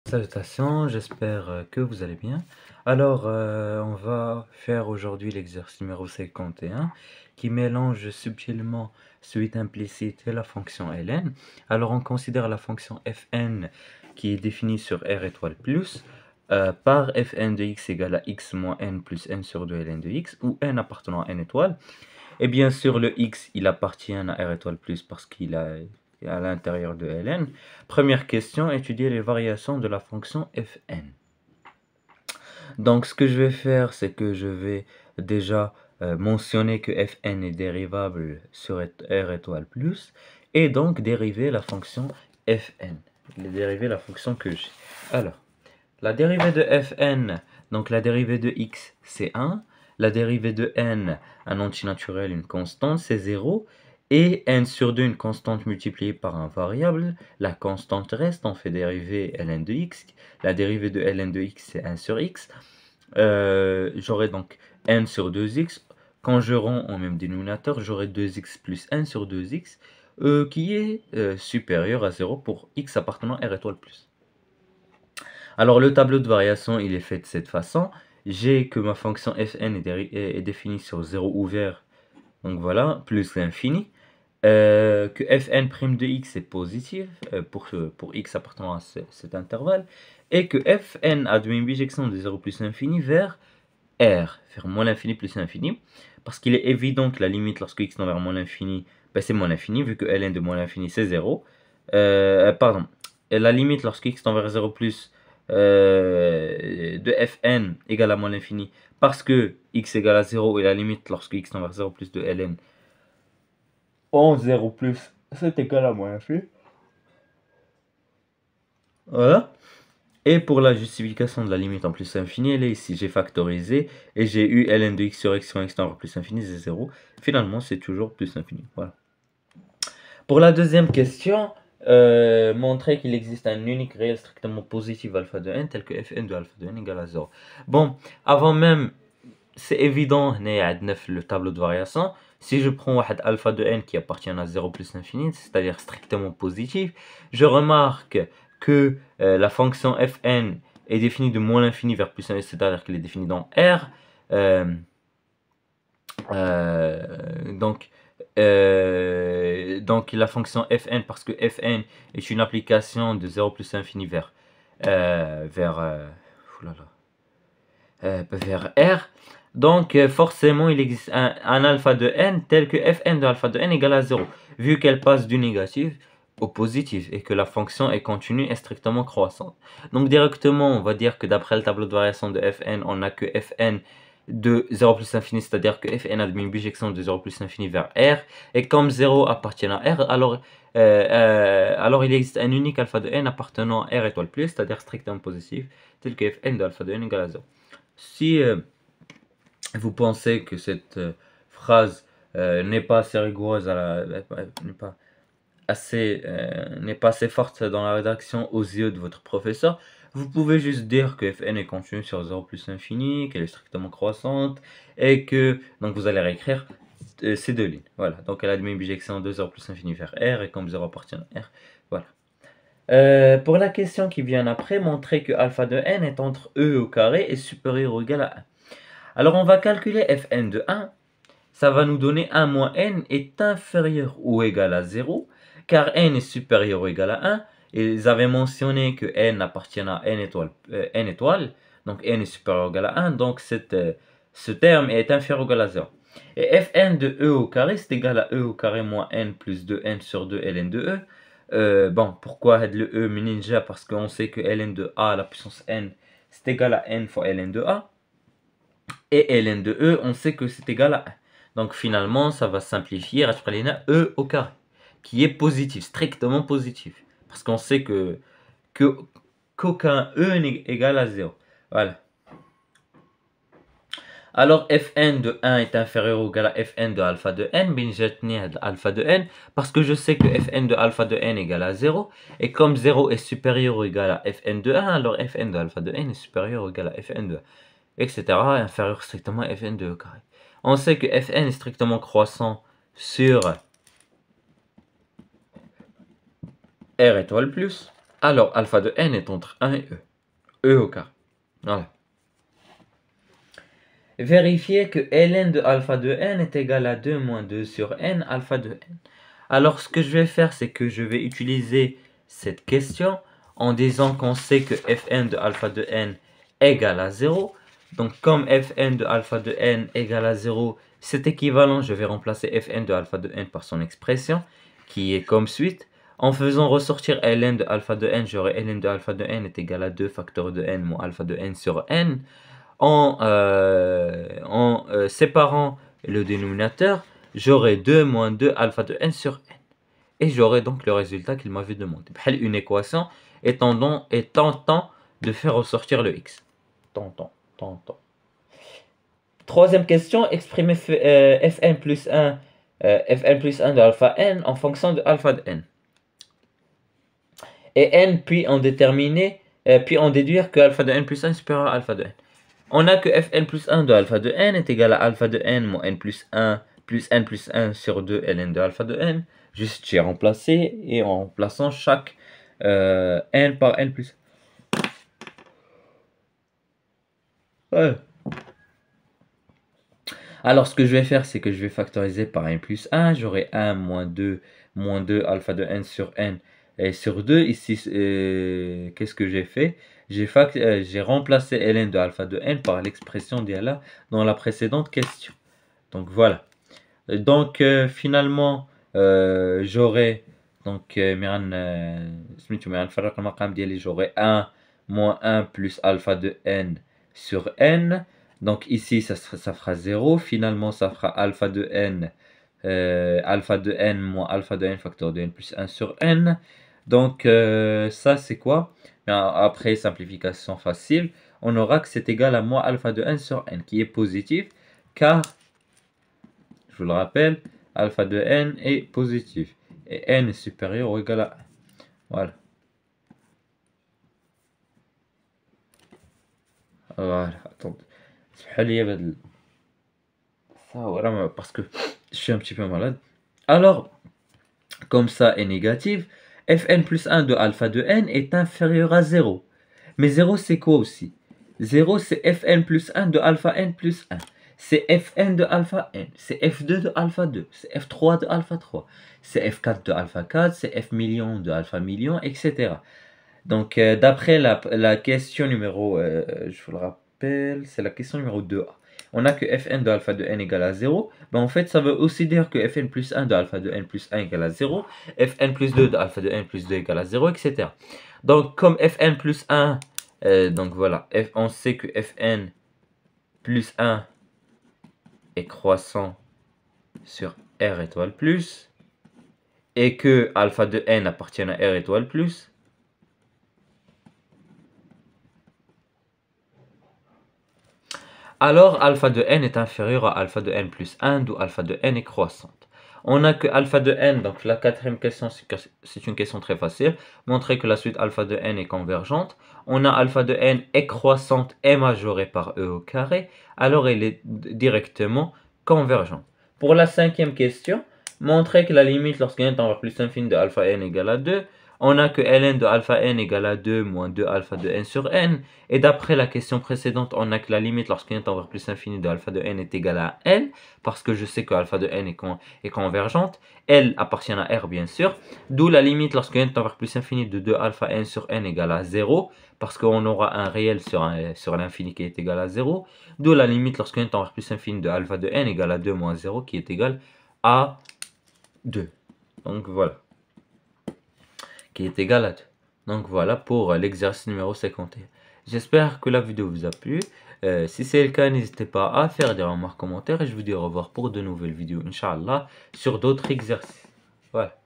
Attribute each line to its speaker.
Speaker 1: Salutations, j'espère que vous allez bien. Alors, on va faire aujourd'hui l'exercice numéro 51 qui mélange subtilement suite implicite et la fonction ln. Alors, on considère la fonction fn qui est définie sur r étoile plus par fn de x égale à x moins n plus n sur 2 ln de x, où n appartenant à n étoile. Et bien sûr, le x, il appartient à r étoile plus parce qu'il a à l'intérieur de ln. Première question, étudier les variations de la fonction fn. Donc, ce que je vais faire, c'est que je vais déjà mentionner que fn est dérivable sur r étoile plus, et donc dériver la fonction fn. Dériver la fonction que j'ai. Alors, la dérivée de fn, donc la dérivée de x, c'est 1. La dérivée de n, un antinaturel, une constante, c'est 0. Et n sur 2, une constante multipliée par un variable. La constante reste, on fait dériver ln de x. La dérivée de ln de x, c'est 1 sur x. J'aurai donc n sur 2x. Quand je rends au même dénominateur, j'aurai 2x plus n sur 2x, qui est supérieur à 0 pour x appartenant à r étoile plus. Alors le tableau de variation, il est fait de cette façon. J'ai que ma fonction fn est définie sur 0 ouvert, donc voilà, plus l'infini. Que fn' de x est positif pour x appartenant à cet intervalle. Et que fn a de bijection de 0 plus l'infini vers r, vers moins l'infini plus l'infini. Parce qu'il est évident que la limite lorsque x tend vers moins l'infini, ben c'est moins l'infini, vu que ln de moins l'infini c'est 0. Pardon, et la limite lorsque x tend vers 0 plus de fn égale à moins l'infini, parce que x égale à 0 et la limite lorsque x tend vers 0 plus de ln en 0 plus c'est égal à moins l'infini. Voilà. Et pour la justification de la limite en plus infini, elle est ici. J'ai factorisé et j'ai eu ln de x sur x quand x tend vers plus infini, c'est 0. Finalement, c'est toujours plus infini. Voilà. Pour la deuxième question, montrer qu'il existe un unique réel strictement positif alpha de n tel que fn de alpha de n égale à 0. Bon, avant même, c'est évident, le tableau de variation. Si je prends alpha de n qui appartient à 0 plus l'infini, c'est-à-dire strictement positif, je remarque que la fonction fn est définie de moins l'infini vers plus l'infini, c'est-à-dire qu'elle est définie dans R. Donc la fonction fn, parce que fn est une application de 0 plus infini vers R. Donc forcément il existe un alpha de n tel que fn de alpha de n égale à 0, vu qu'elle passe du négatif au positif et que la fonction est continue et strictement croissante. Donc directement on va dire que d'après le tableau de variation de fn, on a que fn de 0 plus infini, c'est-à-dire que fn a une bijection de 0 plus infini vers R, et comme 0 appartient à R, alors il existe un unique alpha de n appartenant à R étoile plus, c'est-à-dire strictement positif, tel que fn de alpha de n égale à 0. Si vous pensez que cette phrase n'est pas assez rigoureuse, n'est pas assez forte dans la rédaction aux yeux de votre professeur, vous pouvez juste dire que fn est continue sur 0 plus infini, qu'elle est strictement croissante, et que, donc vous allez réécrire ces deux lignes. Voilà, donc elle a une bijection de 0 plus infini vers R, et comme 0 appartient à R, voilà. Pour la question qui vient après, montrer que alpha de n est entre e au carré et supérieur ou égal à 1. Alors on va calculer fn de 1, ça va nous donner 1 moins n est inférieur ou égal à 0, car n est supérieur ou égal à 1, et ils avaient mentionné que n appartient à n étoile, donc n est supérieur ou égal à 1, donc ce terme est inférieur ou égal à 0. Et fn de e au carré, c'est égal à e au carré moins n plus 2n sur 2 ln de e. Bon, pourquoi le e ninja? Parce qu'on sait que ln de a à la puissance n, c'est égal à n fois ln de a. Et ln de e, on sait que c'est égal à 1. Donc finalement, ça va simplifier à e au carré, qui est positif, strictement positif. Parce qu'on sait qu'aucun e n'est égal à 0. Voilà. Alors fn de 1 est inférieur ou égal à fn de alpha de n, alpha de n, parce que je sais que fn de alpha de n égale à 0, et comme 0 est supérieur ou égal à fn de 1, alors fn de alpha de n est supérieur ou égal à fn de 1, etc. inférieur strictement à fn de e carré. On sait que fn est strictement croissant sur R étoile plus. Alors, alpha de n est entre 1 et e. E au carré. Voilà. Vérifiez que ln de alpha de n est égal à 2 moins 2 sur n alpha de n. Alors, ce que je vais faire, c'est que je vais utiliser cette question en disant qu'on sait que fn de alpha de n égale à 0. Donc, comme fn de alpha de n égale à 0, c'est équivalent, je vais remplacer fn de alpha de n par son expression, qui est comme suite. En faisant ressortir ln de alpha de n, j'aurai ln de alpha de n est égal à 2 facteurs de n moins alpha de n sur n. En séparant le dénominateur, j'aurai 2 moins 2 alpha de n sur n. Et j'aurai donc le résultat qu'il m'avait demandé. Une équation et tentant de faire ressortir le x. Tentant. Troisième question, exprimer fn plus 1 de alpha n en fonction de alpha de n. Et n, puis en déduire que alpha de n plus 1 est supérieur à alpha de n. On a que fn plus 1 de alpha de n est égal à alpha de n moins n plus 1 sur 2 ln de alpha de n. Juste j'ai remplacé et en remplaçant chaque n par n plus 1. Ouais. Alors ce que je vais faire, c'est que je vais factoriser par n plus 1. J'aurai 1 moins 2 alpha de n sur n et sur 2. Ici, qu'est-ce que j'ai fait? J'ai remplacé ln de alpha de n par l'expression d'IA dans la précédente question. Donc voilà. Donc finalement, j'aurai donc j'aurai 1 moins 1 plus alpha de n sur n. Donc ici, ça fera 0. Finalement, ça fera alpha de n moins alpha de n facteur de n plus 1 sur n. Donc ça, c'est quoi? Après simplification facile, on aura que c'est égal à moins alpha de n sur n, qui est positif, car, je vous le rappelle, alpha de n est positif, et n est supérieur ou égal à 1. Voilà. Voilà, attendez. Ça, voilà, parce que je suis un petit peu malade. Alors, comme ça est négatif, fn plus 1 de alpha de n est inférieur à 0. Mais 0, c'est quoi aussi? 0, c'est fn plus 1 de alpha n plus 1. C'est fn de alpha n. C'est f2 de alpha 2. C'est f3 de alpha 3. C'est f4 de alpha 4. C'est f million de alpha million, etc. Donc, d'après la question numéro, je vous le rappelle, c'est la question numéro 2a. On a que fn de alpha de n égale à 0. Ben, en fait, ça veut aussi dire que fn plus 1 de alpha de n plus 1 égale à 0. Fn plus 2 de alpha de n plus 2 égale à 0, etc. Donc, comme fn plus 1, donc voilà, on sait que fn plus 1 est croissant sur r étoile plus, et que alpha de n appartient à r étoile plus. Alors alpha de n est inférieur à alpha de n plus 1, d'où alpha de n est croissante. On a que alpha de n, donc la quatrième question, c'est une question très facile. Montrer que la suite alpha de n est convergente. On a alpha de n est croissante et majorée par e au carré. Alors elle est directement convergente. Pour la cinquième question, montrer que la limite lorsqu'il y a un temps vers plus infini de alpha n égale à 2. On a que ln de alpha n égale à 2 moins 2 alpha de n sur n. Et d'après la question précédente, on a que la limite lorsqu'il tend vers plus infini de alpha de n est égale à L, parce que je sais que alpha de n est convergente. L appartient à R, bien sûr. D'où la limite lorsqu'il tend vers plus infini de 2 alpha n sur n égale à 0, parce qu'on aura un réel sur l'infini qui est égal à 0. D'où la limite lorsqu'il tend vers plus infini de alpha de n égale à 2 moins 0, qui est égal à 2. Donc voilà. Qui est égal à 2. Donc voilà pour l'exercice numéro 51. J'espère que la vidéo vous a plu. Si c'est le cas, n'hésitez pas à faire des remarques, commentaires, et je vous dis au revoir pour de nouvelles vidéos, Inch'Allah, sur d'autres exercices. Voilà.